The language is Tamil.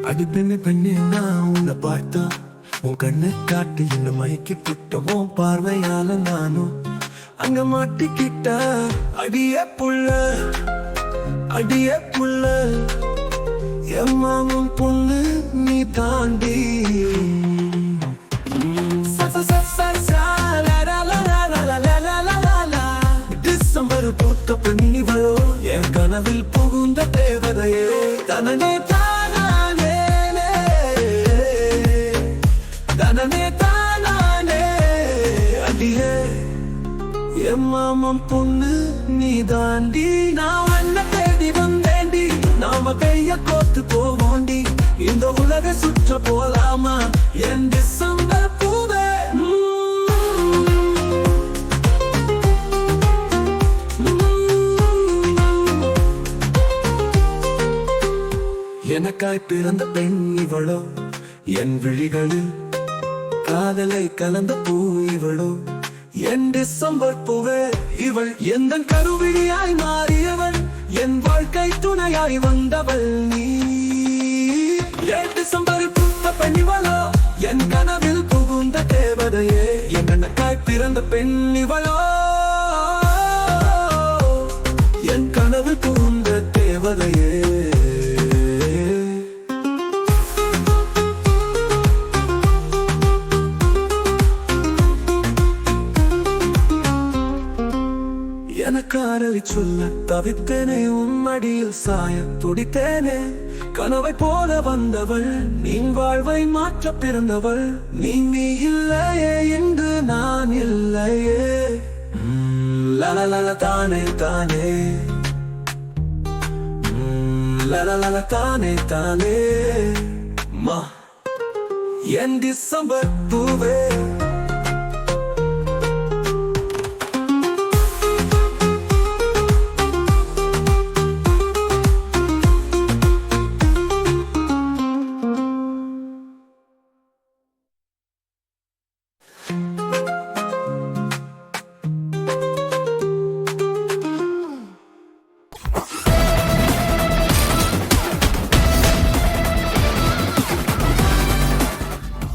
அடி பெண்ணு பெண்ணு நான் உன்னை பார்த்தா உன் கண்ணை காட்டு என்ன மயக்கி புட்டமோ பார்வையால நானும் அங்க மாட்டிக்கிட்ட அடியே புள்ள என் மாமன் பொண்ணு நீ தாண்டி டிசம்பர் பூத்த பெண்ணிவளோ என் கனவில் புகுந்த தேவதையே தனனே தானே தனனே தானே அடியே என் மாமன் பொண்ணு நீ தாண்டி நான் வண்ண தேடி வந்தேண்டி நாம கைய கோத்து போவோண்டி இந்த உலக சுற்ற போலாமா என் டிசம்பர் பூவே எனக்காய் பிறந்த பெண் இவளோ என் விழிகளில் காதலை கலந்த பூ இவளோ என் டிசம்பர் பூவே இவள் எந்த கருவிழியாய் மாறியவள் என் வாழ்க்கை துணையாய் வந்தவள் நீ என் டிசம்பர் பூத்த பெண் இவளோ என் கனவில் புகுந்த தேவதையே எனக்காய் பிறந்த பெண் இவளோ என் கனவில் புகுந்த தேவதையே எனக்கு அறவி சொல்ல தவித்தேனே உம்மடியில் சாய துடித்தேனே கனவை போல வந்தவள் நீ வாழ்வை மாற்ற பிறந்தவள் நீ இல்லையே என்று நான் இல்லையே லலலல தானே தானே லலலல தானே தானே மா என் டிசம்பர் பூவே